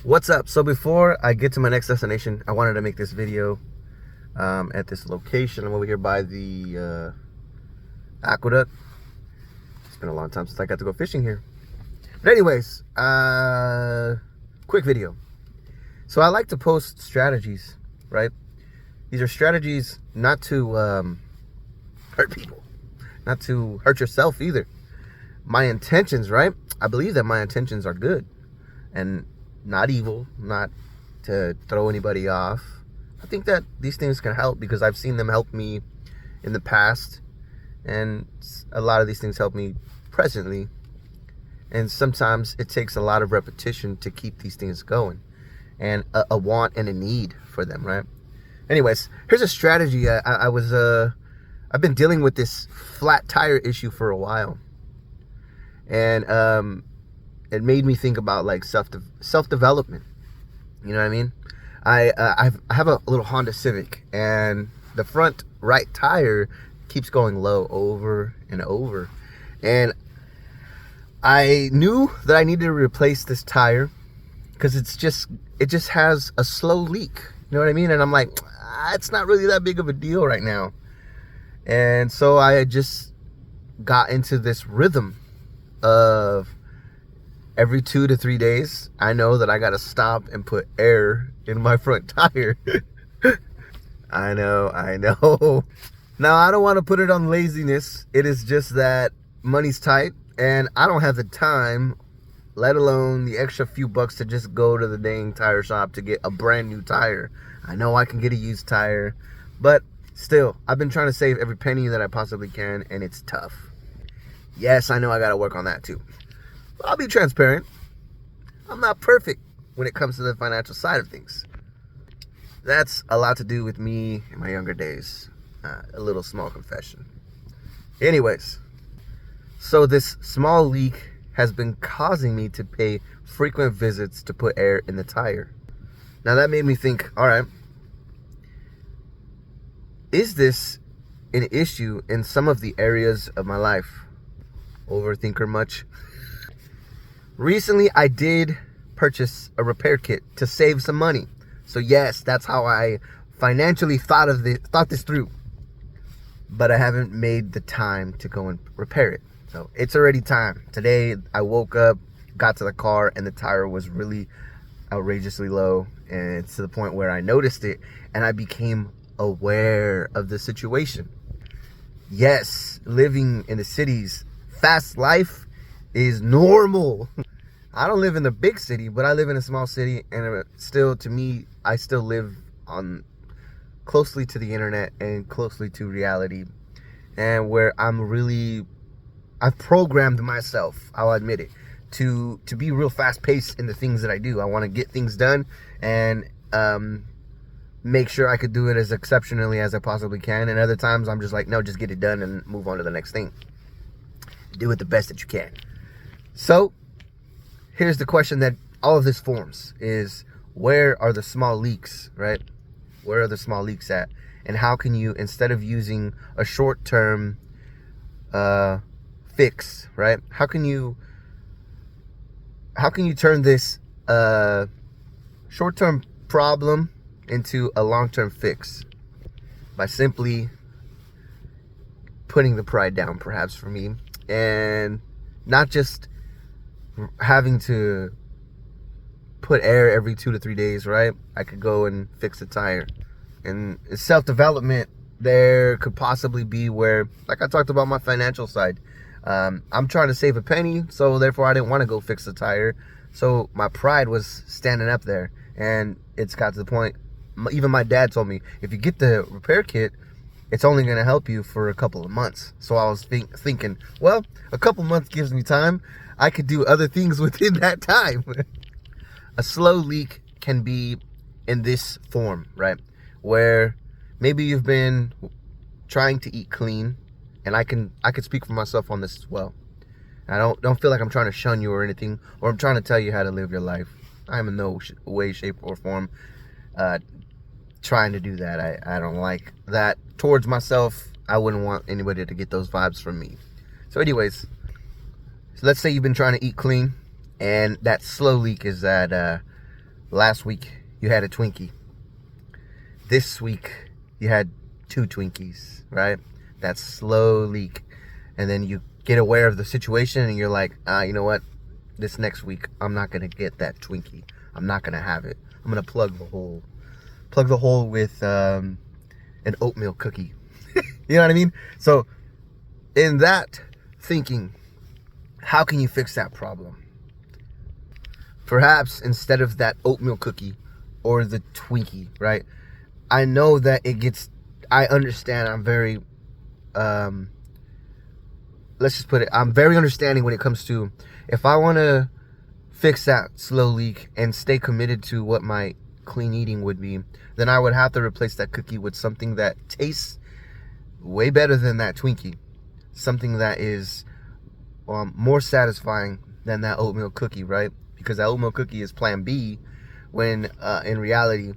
What's up? So before I get to my next destination, I wanted to make this video at this location. I'm over here by the aqueduct. It's been a long time since I got to go fishing here. But anyways, quick video. So I like to post strategies, right? These are strategies not to hurt people, not to hurt yourself either. My intentions, right? I believe that my intentions are good and not evil, not to throw anybody off. I think that these things can help because I've seen them help me in the past, and a lot of these things help me presently. And sometimes it takes a lot of repetition to keep these things going, and a want and a need for them, right? Anyways, here's a strategy. I've been dealing with this flat tire issue for a while, and it made me think about like self-development. You know what I mean? I have a little Honda Civic, and the front right tire keeps going low over and over. And I knew that I needed to replace this tire because it just has a slow leak. You know what I mean? And I'm like, it's not really that big of a deal right now. And so I just got into this rhythm of every 2 to 3 days, I know that I gotta stop and put air in my front tire. I know. Now, I don't want to put it on laziness. It is just that money's tight, and I don't have the time, let alone the extra few bucks to just go to the dang tire shop to get a brand new tire. I know I can get a used tire, but still, I've been trying to save every penny that I possibly can, and it's tough. Yes, I know I gotta work on that too. I'll be transparent. I'm not perfect when it comes to the financial side of things. That's a lot to do with me in my younger days. A little small confession. Anyways, so this small leak has been causing me to pay frequent visits to put air in the tire. Now that made me think, all right, is this an issue in some of the areas of my life? Overthinker much? Recently, I did purchase a repair kit to save some money. So yes, that's how I financially thought this through. But I haven't made the time to go and repair it. So it's already time. Today, I woke up, got to the car, and the tire was really outrageously low. And it's to the point where I noticed it, and I became aware of the situation. Yes, living in the cities, fast life is normal. I don't live in the big city, but I live in a small city, and still, to me, I still live on closely to the internet and closely to reality, and where I've programmed myself, I'll admit it, to be real fast paced in the things that I do. I want to get things done and make sure I could do it as exceptionally as I possibly can. And other times I'm just like, no, just get it done and move on to the next thing. Do it the best that you can. So here's the question that all of this forms is, where are the small leaks, right? Where are the small leaks at? And how can you, instead of using a short-term fix, right? How can you turn this short-term problem into a long-term fix? By simply putting the pride down, perhaps, for me, and not just having to put air every 2 to 3 days, right? I could go and fix the tire. And self-development there could possibly be where, like I talked about my financial side, I'm trying to save a penny, so therefore I didn't want to go fix the tire. So my pride was standing up there, and it's got to the point, even my dad told me, if you get the repair kit, it's only going to help you for a couple of months. So I was thinking, well, a couple months gives me time. I could do other things within that time. A slow leak can be in this form, right? Where maybe you've been trying to eat clean, and I can speak for myself on this as well. I don't feel like I'm trying to shun you or anything, or I'm trying to tell you how to live your life. I'm in no way, shape, or form trying to do that. I don't like that towards myself. I wouldn't want anybody to get those vibes from me. So anyways, so let's say you've been trying to eat clean, and that slow leak is that Last week you had a Twinkie. This week you had 2 Twinkies, right? That slow leak. And then you get aware of the situation and you're like, you know what? This next week I'm not gonna get that Twinkie. I'm not gonna have it. I'm gonna plug the hole. Plug the hole with an oatmeal cookie. You know what I mean? So in that thinking, how can you fix that problem? Perhaps instead of that oatmeal cookie or the Twinkie, right? I know that I understand. I'm very, let's just put it, I'm very understanding when it comes to, if I want to fix that slow leak and stay committed to what my clean eating would be, then I would have to replace that cookie with something that tastes way better than that Twinkie. Something that is more satisfying than that oatmeal cookie, right? Because that oatmeal cookie is plan B, when in reality,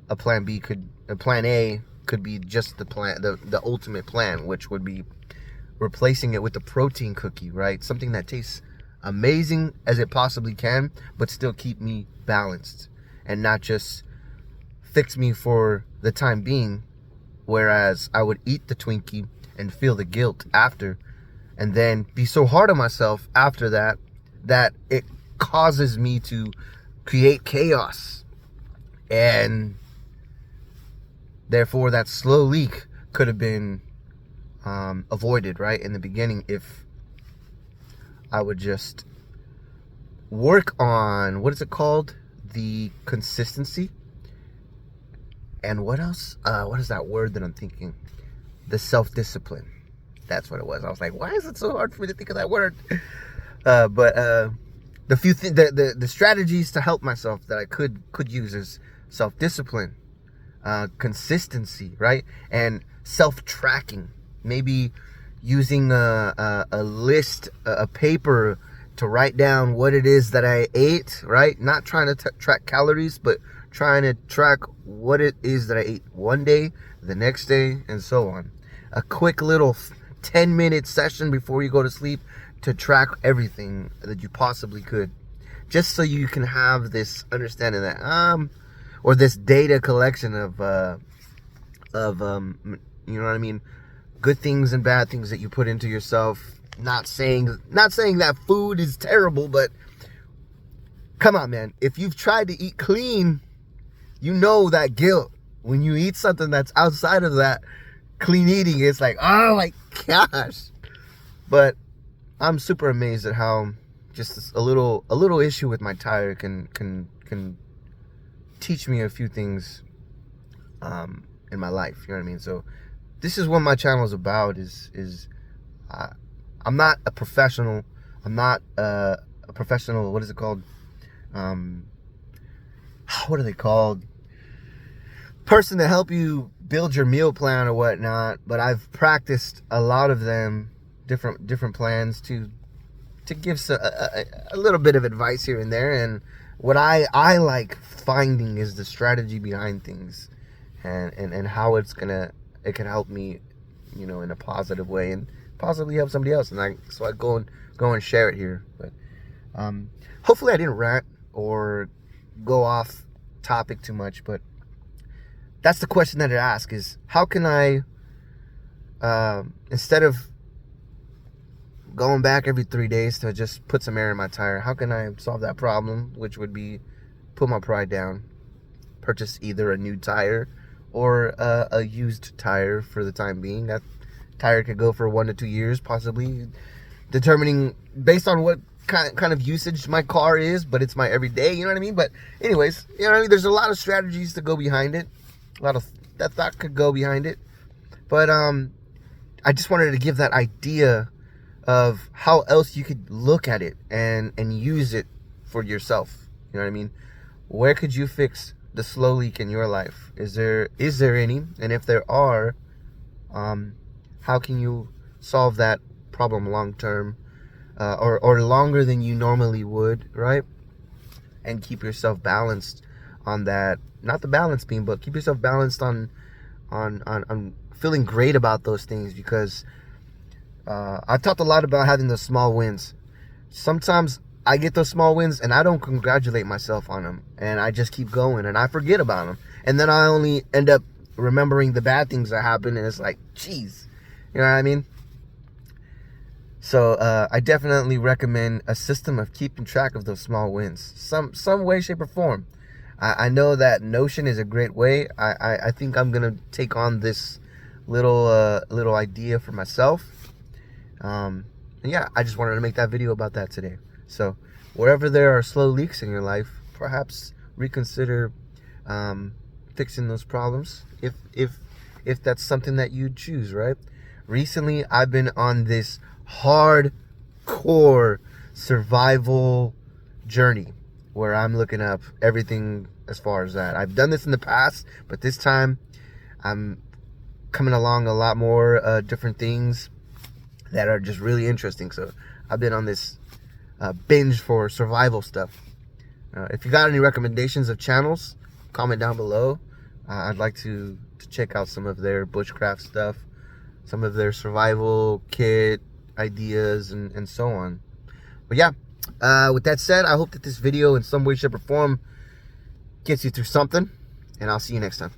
a plan A could be just the ultimate plan, which would be replacing it with the protein cookie, right? Something that tastes amazing as it possibly can, but still keep me balanced and not just fix me for the time being. Whereas I would eat the Twinkie and feel the guilt after, and then be so hard on myself after that it causes me to create chaos. And therefore that slow leak could have been avoided right in the beginning if I would just work on, what is it called? The consistency. And what else? What is that word that I'm thinking? The self-discipline. That's what it was. I was like, why is it so hard for me to think of that word? But the strategies to help myself that I could use is self-discipline, consistency, right? And self-tracking. Maybe using a list, a paper to write down what it is that I ate, right? Not trying to track calories, but trying to track what it is that I ate one day, the next day, and so on. A quick little 10-minute session before you go to sleep to track everything that you possibly could, just so you can have this understanding that or this data collection of you know what I mean, good things and bad things that you put into yourself. Not saying that food is terrible, but come on, man, if you've tried to eat clean, you know that guilt when you eat something that's outside of that clean eating. It's like, oh my gosh. But I'm super amazed at how just a little issue with my tire can teach me a few things in my life. You know what I mean? So this is what my channel is about. I'm not a professional. I'm not a professional. What is it called? What are they called? Person to help you build your meal plan or whatnot. But I've practiced a lot of them, different plans to give a little bit of advice here and there. And what I like finding is the strategy behind things, and how it can help me, you know, in a positive way, and possibly help somebody else. And so I go and share it here. But hopefully I didn't rant or go off topic too much. But that's the question that I ask, is how can I, instead of going back every 3 days to just put some air in my tire, how can I solve that problem? Which would be put my pride down, purchase either a new tire or a used tire for the time being. That tire could go for 1 to 2 years, possibly, determining based on what kind of usage my car is, but it's my everyday, you know what I mean? But anyways, you know what I mean? There's a lot of strategies to go behind it. A lot of that thought could go behind it. But I just wanted to give that idea of how else you could look at it and use it for yourself. You know what I mean? Where could you fix the slow leak in your life? Is there any? And if there are, how can you solve that problem long term, or longer than you normally would, right? And keep yourself balanced on that, not the balance beam, but keep yourself balanced on feeling great about those things. Because I've talked a lot about having the small wins. Sometimes I get those small wins and I don't congratulate myself on them, and I just keep going and I forget about them, and then I only end up remembering the bad things that happen, and it's like, geez, you know what I mean? So I definitely recommend a system of keeping track of those small wins, some way, shape, or form. I know that Notion is a great way. I think I'm gonna take on this little idea for myself. And yeah, I just wanted to make that video about that today. So wherever there are slow leaks in your life, perhaps reconsider fixing those problems if that's something that you choose, right? Recently, I've been on this hardcore survival journey where I'm looking up everything as far as that. I've done this in the past, but this time I'm coming along a lot more different things that are just really interesting. So I've been on this binge for survival stuff. If you got any recommendations of channels, comment down below. I'd like to check out some of their bushcraft stuff, some of their survival kit ideas, and so on. But yeah, with that said, I hope that this video in some way, shape, or form gets you through something, and I'll see you next time.